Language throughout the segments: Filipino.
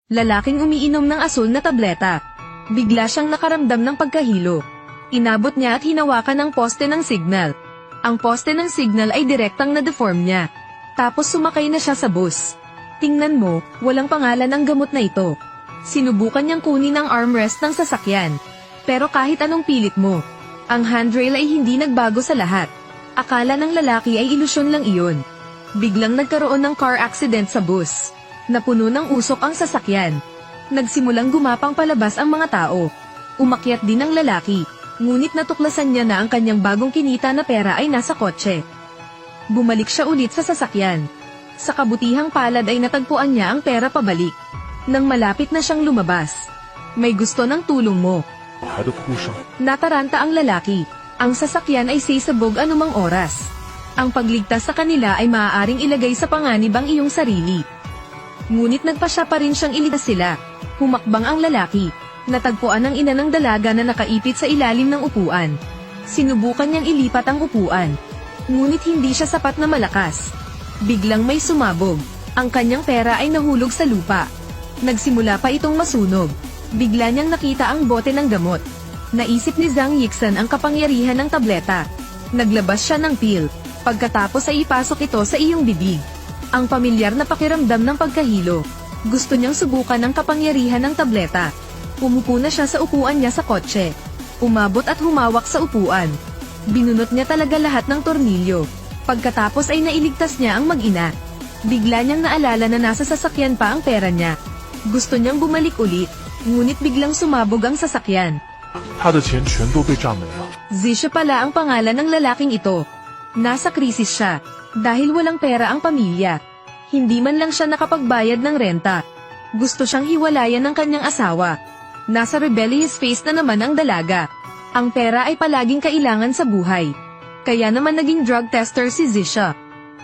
Lalaking umiinom ng asul na tableta. Bigla siyang nakaramdam ng pagkahilo. Inabot niya at hinawakan ang poste ng signal. Ang poste ng signal ay direktang na-deform niya. Tapos sumakay na siya sa bus. Tingnan mo, walang pangalan ang gamot na ito. Sinubukan niyang kunin ang armrest ng sasakyan. Pero kahit anong pilit mo, ang handrail ay hindi nagbago sa lahat. Akala ng lalaki ay ilusyon lang iyon. Biglang nagkaroon ng car accident sa bus. Napuno ng usok ang sasakyan. Nagsimulang gumapang palabas ang mga tao. Umakyat din ang lalaki, ngunit natuklasan niya na ang kanyang bagong kinita na pera ay nasa kotse. Bumalik siya ulit sa sasakyan. Sa kabutihang palad ay natagpuan niya ang pera pabalik. Nang malapit na siyang lumabas, may gusto ng tulong mo. Nataranta ang lalaki. Ang sasakyan ay sisabog anumang oras. Ang pagligtas sa kanila ay maaaring ilagay sa panganib ang iyong sarili. Ngunit nagpasya pa rin siyang iligtas sila. Humakbang ang lalaki. Natagpuan ang ina ng dalaga na nakaipit sa ilalim ng upuan. Sinubukan niyang ilipat ang upuan. Ngunit hindi siya sapat na malakas. Biglang may sumabog. Ang kanyang pera ay nahulog sa lupa. Nagsimula pa itong masunog. Bigla niyang nakita ang bote ng gamot. Naisip ni Zhang Yixan ang kapangyarihan ng tableta. Naglabas siya ng pill. Pagkatapos ay ipasok ito sa iyong bibig. Ang pamilyar na pakiramdam ng pagkahilo. Gusto niyang subukan ang kapangyarihan ng tableta. Umupo na siya sa upuan niya sa kotse. Umabot at humawak sa upuan. Binunot niya talaga lahat ng tornilyo. Pagkatapos ay nailigtas niya ang mag-ina. Bigla niyang naalala na nasa sasakyan pa ang pera niya. Gusto niyang bumalik ulit, ngunit biglang sumabog ang sasakyan. Zisha pala ang pangalan ng lalaking ito. Nasa krisis siya, dahil walang pera ang pamilya. Hindi man lang siya nakapagbayad ng renta. Gusto siyang hiwalayan ng kanyang asawa. Nasa rebellious phase na naman ang dalaga. Ang pera ay palaging kailangan sa buhay. Kaya naman naging drug tester si Zisha.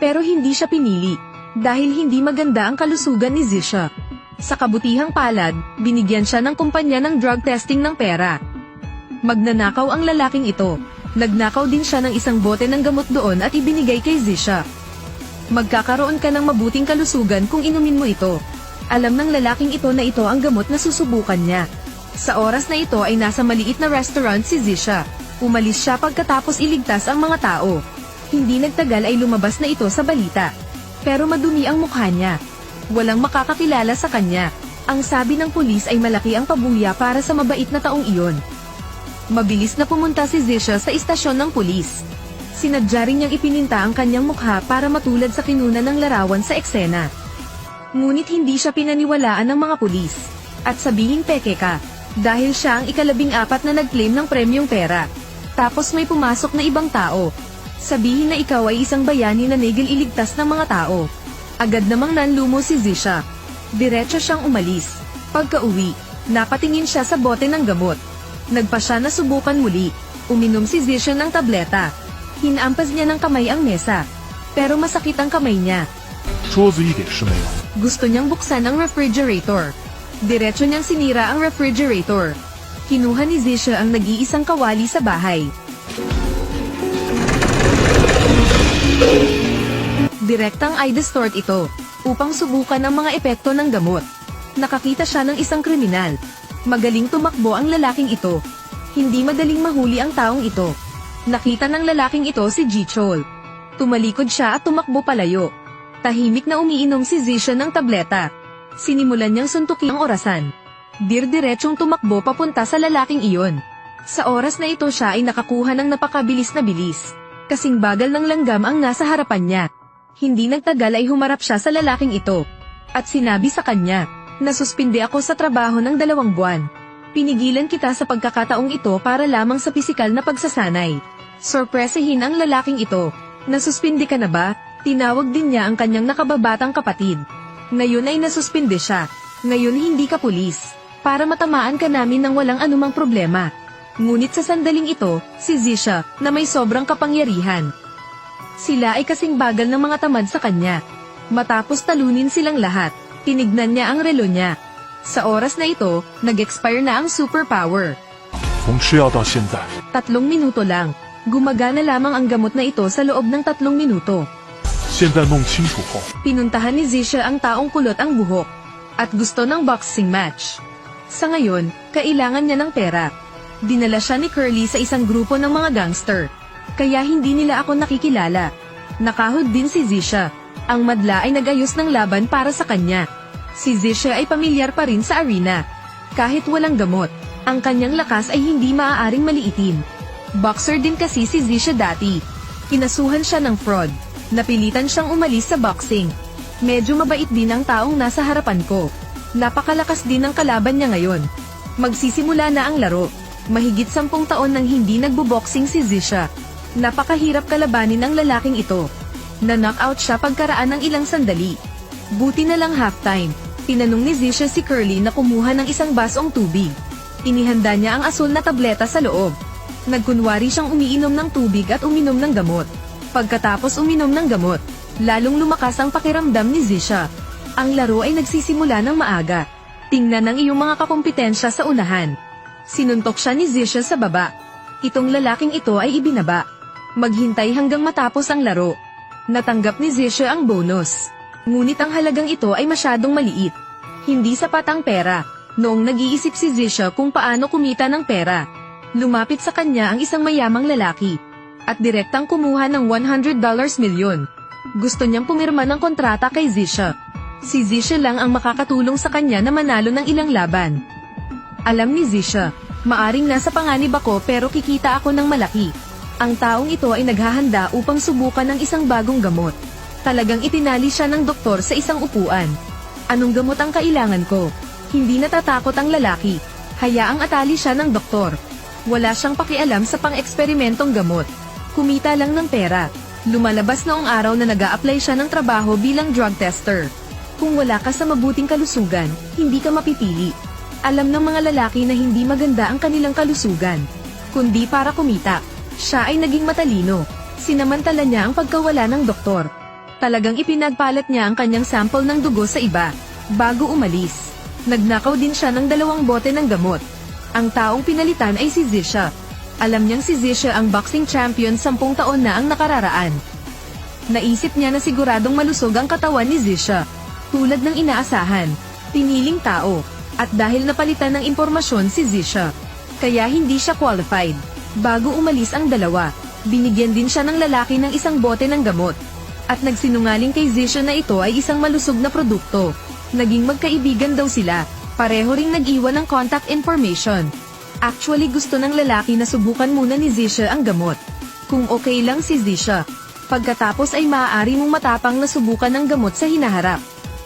Pero hindi siya pinili, dahil hindi maganda ang kalusugan ni Zisha. Sa kabutihang palad, binigyan siya ng kumpanya ng drug testing ng pera. Magnanakaw ang lalaking ito. Nagnakaw din siya ng isang bote ng gamot doon at ibinigay kay Zisha. Magkakaroon ka ng mabuting kalusugan kung inumin mo ito. Alam ng lalaking ito na ito ang gamot na susubukan niya. Sa oras na ito ay nasa maliit na restaurant si Zisha. Umalis siya pagkatapos iligtas ang mga tao. Hindi nagtagal ay lumabas na ito sa balita. Pero madumi ang mukha niya. Walang makakakilala sa kanya. Ang sabi ng pulis ay malaki ang pabuya para sa mabait na taong iyon. Mabilis na pumunta si Zisha sa istasyon ng pulis. Sinadya rin niyang ipininta ang kanyang mukha para matulad sa kinuna ng larawan sa eksena. Ngunit hindi siya pinaniwalaan ng mga pulis. At sabihing peke ka, dahil siya ang ika-14 na nag-claim ng premyong pera. Tapos may pumasok na ibang tao. Sabihin na ikaw ay isang bayani na nagil iligtas ng mga tao. Agad namang nanlumo si Zisha. Diretso siyang umalis. Pagka-uwi, napatingin siya sa bote ng gamot. Nagpa siya na subukan muli. Uminom si Zisha ng tableta. Hinampas niya ng kamay ang mesa. Pero masakit ang kamay niya. Gusto niyang buksan ang refrigerator. Diretso niyang sinira ang refrigerator. Kinuha ni Zisha ang nag-iisang kawali sa bahay. Direktang eye distort ito, upang subukan ang mga epekto ng gamot. Nakakita siya ng isang kriminal. Magaling tumakbo ang lalaking ito. Hindi madaling mahuli ang taong ito. Nakita ng lalaking ito si Jichol. Tumalikod siya at tumakbo palayo. Tahimik na umiinom si Zisha ng tableta. Sinimulan niyang suntukin ang orasan. Dirdiretsong tumakbo papunta sa lalaking iyon. Sa oras na ito siya ay nakakuha ng napakabilis na bilis. Kasing bagal ng langgam ang nasa harapan niya. Hindi nagtagal ay humarap siya sa lalaking ito. At sinabi sa kanya, "Nasuspinde ako sa trabaho ng 2 buwan. Pinigilan kita sa pagkakataong ito para lamang sa pisikal na pagsasanay." Sorpresahin ang lalaking ito. "Nasuspinde ka na ba?" Tinawag din niya ang kanyang nakababatang kapatid. "Ngayon ay nasuspinde siya. Ngayon hindi ka pulis. Para matamaan ka namin ng walang anumang problema." Ngunit sa sandaling ito, si Zisha, na may sobrang kapangyarihan. Sila ay kasing bagal ng mga tamad sa kanya. Matapos talunin silang lahat, tinignan niya ang relo niya. Sa oras na ito, nag-expire na ang superpower. 3 minuto lang. Gumagana lamang ang gamot na ito sa loob ng 3 minuto. Pinuntahan ni Zisha ang taong kulot ang buhok. at gusto ng boxing match. Sa ngayon, kailangan niya ng pera. Dinala siya ni Curly sa isang grupo ng mga gangster. Kaya hindi nila ako nakikilala. Nakahod din si Zisha. Ang madla ay nag-ayos ng laban para sa kanya. Si Zisha ay pamilyar pa rin sa arena. Kahit walang gamot, ang kanyang lakas ay hindi maaaring maliitin. Boxer din kasi si Zisha dati. Kinasuhan siya ng fraud. Napilitan siyang umalis sa boxing. Medyo mabait din ang taong nasa harapan ko. Napakalakas din ng kalaban niya ngayon. Magsisimula na ang laro. Mahigit 10 taon nang hindi nagbo-boxing si Zisha. Napakahirap kalabanin ang lalaking ito. Na-knockout siya pagkaraan ng ilang sandali. Buti na lang halftime. Tinanong ni Zisha si Curly na kumuha ng isang basong tubig. Inihanda niya ang asul na tableta sa loob. Nagkunwari siyang umiinom ng tubig at uminom ng gamot. Pagkatapos uminom ng gamot, lalong lumakas ang pakiramdam ni Zisha. Ang laro ay nagsisimula ng maaga. Tingnan ang iyong mga kakumpetensya sa unahan. Sinuntok siya ni Zisha sa baba. Itong lalaking ito ay ibinaba. Maghintay hanggang matapos ang laro. Natanggap ni Zisha ang bonus. Ngunit ang halagang ito ay masyadong maliit. Hindi sapat ang pera. Noong nag-iisip si Zisha kung paano kumita ng pera, lumapit sa kanya ang isang mayamang lalaki. At direktang kumuha ng $100 milyon. Gusto niyang pumirma ng kontrata kay Zisha. Si Zisha lang ang makakatulong sa kanya na manalo ng ilang laban. Alam ni Zisha, maaring nasa panganib ako pero kikita ako ng malaki. Ang taong ito ay naghahanda upang subukan ng isang bagong gamot. Talagang itinali siya ng doktor sa isang upuan. Anong gamot ang kailangan ko? Hindi natatakot ang lalaki. Hayaang atali siya ng doktor. Wala siyang pakialam sa pang-eksperimentong gamot. Kumita lang ng pera. Lumalabas noong araw na nag-a-apply siya ng trabaho bilang drug tester. Kung wala ka sa mabuting kalusugan, hindi ka mapipili. Alam ng mga lalaki na hindi maganda ang kanilang kalusugan. Kundi para kumita, siya ay naging matalino. Sinamantala niya ang pagkawala ng doktor. Talagang ipinagpalat niya ang kanyang sample ng dugo sa iba. Bago umalis, nagnakaw din siya ng 2 bote ng gamot. Ang taong pinalitan ay si Zisha. Alam niyang si Zisha ang boxing champion 10 taon na ang nakararaan. Naisip niya na siguradong malusog ang katawan ni Zisha. Tulad ng inaasahan, piniling tao. At dahil napalitan ng impormasyon si Zisha, kaya hindi siya qualified. Bago umalis ang dalawa, binigyan din siya ng lalaki ng isang bote ng gamot. At nagsinungaling kay Zisha na ito ay isang malusog na produkto. Naging magkaibigan daw sila, pareho ring nag-iwan ng contact information. Actually gusto ng lalaki na subukan muna ni Zisha ang gamot. Kung okay lang si Zisha, pagkatapos ay maaari mong matapang na subukan ng gamot sa hinaharap.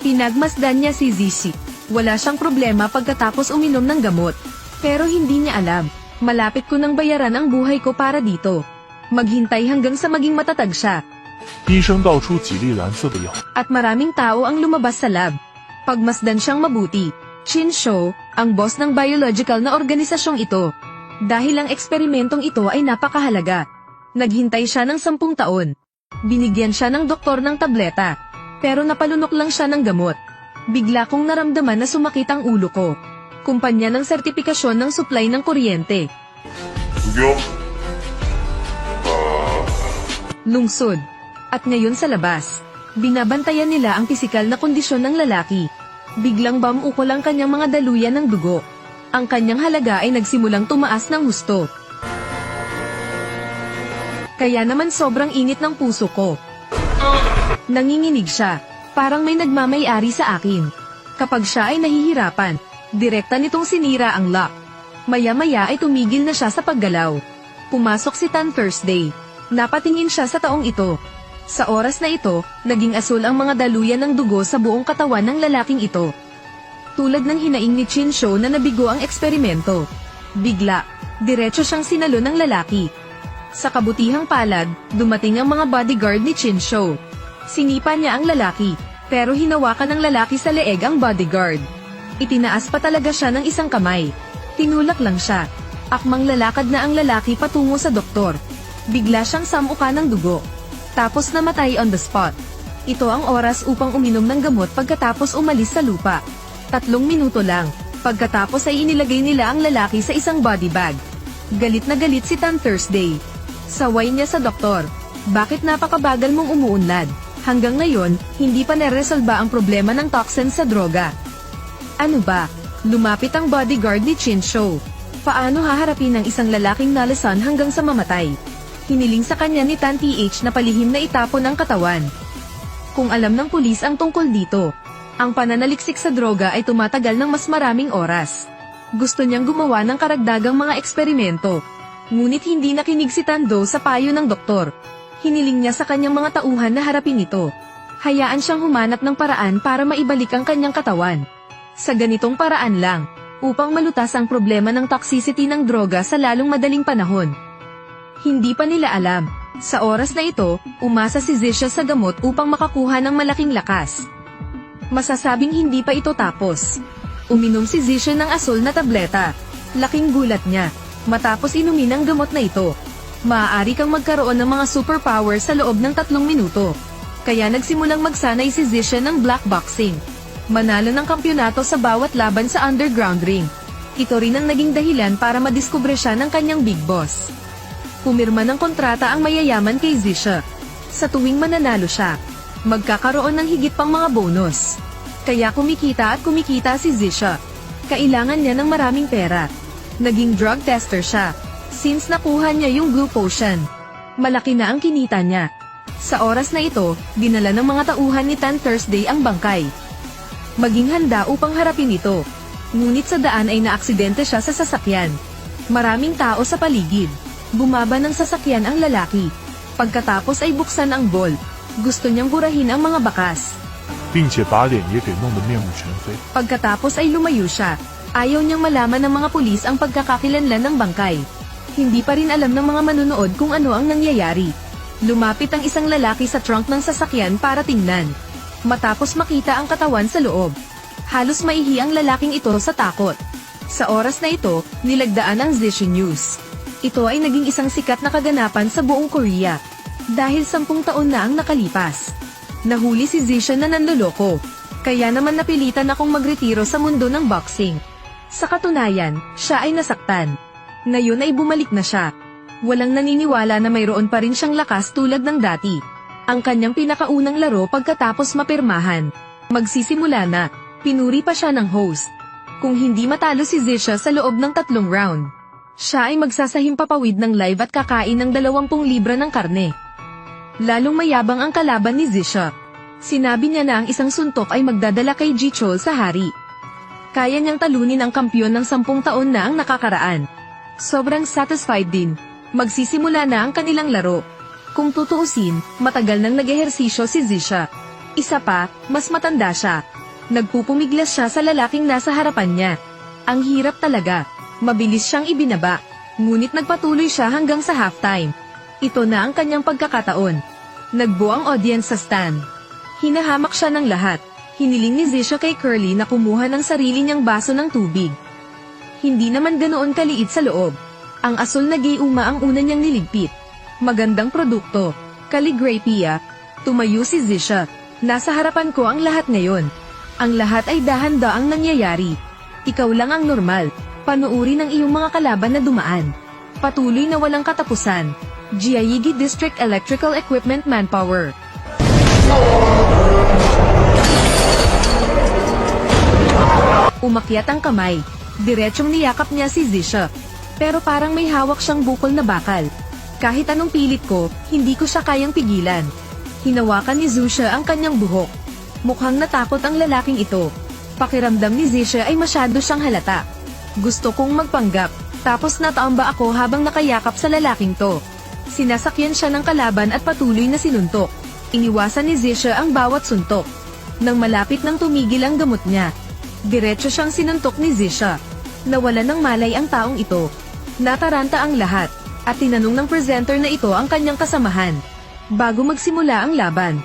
Pinagmasdan niya si Zisha. Wala siyang problema pagkatapos uminom ng gamot. Pero hindi niya alam, malapit ko nang bayaran ang buhay ko para dito. Maghintay hanggang sa maging matatag siya. 医生倒出几粒蓝色的药。 At maraming tao ang lumabas sa lab. Pagmasdan siyang mabuti, Chin Shou, ang boss ng biological na organisasyong ito. Dahil ang eksperimentong ito ay napakahalaga. Naghintay siya ng 10 taon. Binigyan siya ng doktor ng tableta. Pero napalunok lang siya ng gamot. Bigla kong naramdaman na sumakit ang ulo ko. Kumpanya ng sertipikasyon ng supply ng kuryente. Lungsod. At ngayon sa labas, binabantayan nila ang pisikal na kondisyon ng lalaki. Biglang bamuukol ang kanyang mga daluyan ng dugo. Ang kanyang halaga ay nagsimulang tumaas ng husto. Kaya naman sobrang init ng puso ko. Nanginginig siya. Parang may nagmamay-ari sa akin. Kapag siya ay nahihirapan, direkta nitong sinira ang lock. Maya-maya ay tumigil na siya sa paggalaw. Pumasok si Tan Thursday. Napatingin siya sa taong ito. Sa oras na ito, naging asul ang mga daluyan ng dugo sa buong katawan ng lalaking ito. Tulad ng hinaing ni Chin Shou na nabigo ang eksperimento. Bigla, diretso siyang sinalo ng lalaki. Sa kabutihang palad, dumating ang mga bodyguard ni Chin Shou. Sinipa niya ang lalaki, pero hinawakan ng lalaki sa leeg ang bodyguard. Itinaas pa talaga siya ng isang kamay. Tinulak lang siya. Akmang lalakad na ang lalaki patungo sa doktor. Bigla siyang samuka ng dugo. Tapos namatay on the spot. Ito ang oras upang uminom ng gamot pagkatapos umalis sa lupa. 3 minuto lang. Pagkatapos ay inilagay nila ang lalaki sa isang body bag. Galit na galit si Tan Thursday. Saway niya sa doktor. Bakit napakabagal mong umuunlad? Hanggang ngayon, hindi pa naresolba ang problema ng toxin sa droga. Ano ba? Lumapit ang bodyguard ni Chincho. Paano haharapin ng isang lalaking nalasan hanggang sa mamatay? Hiniling sa kanya ni Tan PH na palihim na itapon ang katawan. Kung alam ng pulis ang tungkol dito, ang pananaliksik sa droga ay tumatagal ng mas maraming oras. Gusto niyang gumawa ng karagdagang mga eksperimento. Ngunit hindi nakinig si Tando sa payo ng doktor. Hiniling niya sa kanyang mga tauhan na harapin ito. Hayaan siyang humanap ng paraan para maibalik ang kanyang katawan. Sa ganitong paraan lang, upang malutas ang problema ng toxicity ng droga sa lalong madaling panahon. Hindi pa nila alam, sa oras na ito, umasa si Zisha sa gamot upang makakuha ng malaking lakas. Masasabing hindi pa ito tapos. Uminom si Zisha ng asul na tableta. Laking gulat niya, matapos inumin ang gamot na ito. Maaari kang magkaroon ng mga superpower sa loob ng 3 minuto. Kaya nagsimulang magsanay si Zisha ng black boxing. Manalo ng kampyonato sa bawat laban sa underground ring. Ito rin ang naging dahilan para madiskubre siya ng kanyang big boss. Pumirma ng kontrata ang mayayaman kay Zisha. Sa tuwing mananalo siya, magkakaroon ng higit pang mga bonus. Kaya kumikita si Zisha. Kailangan niya ng maraming pera. Naging drug tester siya, since nakuha niya yung blue potion. Malaki na ang kinita niya. Sa oras na ito, dinala ng mga tauhan ni Tan Thursday ang bangkay. Maging handa upang harapin ito. Ngunit sa daan ay naaksidente siya sa sasakyan. Maraming tao sa paligid. Bumaba ng sasakyan ang lalaki. Pagkatapos ay buksan ang bolt. Gusto niyang burahin ang mga bakas. 并且把脸也给弄得面目全非。 Pagkatapos ay lumayo siya. Ayaw niyang malaman ng mga pulis ang pagkakakilanlan ng bangkay. Hindi pa rin alam ng mga manunood kung ano ang nangyayari. Lumapit ang isang lalaki sa trunk ng sasakyan para tingnan. Matapos makita ang katawan sa loob, halos maihi ang lalaking ito sa takot. Sa oras na ito, nilagdaan ang Zisha News. Ito ay naging isang sikat na kaganapan sa buong Korea. Dahil 10 taon na ang nakalipas. Nahuli si Zisha na nanloloko. Kaya naman napilitan akong magretiro sa mundo ng boxing. Sa katunayan, siya ay nasaktan. Ngayon ay bumalik na siya. Walang naniniwala na mayroon pa rin siyang lakas tulad ng dati. Ang kanyang pinakaunang laro pagkatapos mapirmahan. Magsisimula na. Pinuri pa siya ng host. Kung hindi matalo si Zisha sa loob ng 3 round, siya ay magsasahimpapawid ng live at kakain ng 20 libra ng karne. Lalong mayabang ang kalaban ni Zisha. Sinabi niya na ang isang suntok ay magdadala kay Jichol sa hari. Kaya niyang talunin ang kampyon ng 10 taon na ang nakakaraan. Sobrang satisfied din. Magsisimula na ang kanilang laro. Kung tutuusin, matagal nang nag-ehersisyo si Zisha. Isa pa, mas matanda siya. Nagpupumiglas siya sa lalaking nasa harapan niya. Ang hirap talaga. Mabilis siyang ibinaba. Ngunit nagpatuloy siya hanggang sa halftime. Ito na ang kanyang pagkakataon. Nagbuo ang audience sa stand. Hinahamak siya ng lahat. Hiniling ni Zisha kay Curly na kumuha ng sarili niyang baso ng tubig. Hindi naman ganoon kaliit sa loob. Ang asul na gayuma ang una niyang niligpit. Magandang produkto. Calligraphy. Tumayo si Zisha. Nasa harapan ko ang lahat ngayon. Ang lahat ay dahan-daang nangyayari. Ikaw lang ang normal. Panuuri ng iyong mga kalaban na dumaan. Patuloy na walang katapusan. Gyeonggi District Electrical Equipment Manpower. Umakyat ang kamay. Diretsyong niyakap niya si Zisha. Pero parang may hawak siyang bukol na bakal. Kahit anong pilit ko, hindi ko siya kayang pigilan. Hinawakan ni Zisha ang kanyang buhok. Mukhang natakot ang lalaking ito. Pakiramdam ni Zisha ay masyado siyang halata. Gusto kong magpanggap, tapos natamba ako habang nakayakap sa lalaking to. Sinasakyan siya ng kalaban at patuloy na sinuntok. Iniwasan ni Zisha ang bawat suntok. Nang malapit nang tumigil ang gamot niya, diretso siyang sinuntok ni Zisha. Nawalan ng malay ang taong ito. Nataranta ang lahat, at tinanong ng presenter na ito ang kanyang kasamahan. Bago magsimula ang laban,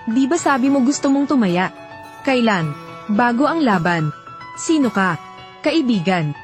di ba sabi mo gusto mong tumaya? Kailan? Bago ang laban. Sino ka? Kaibigan.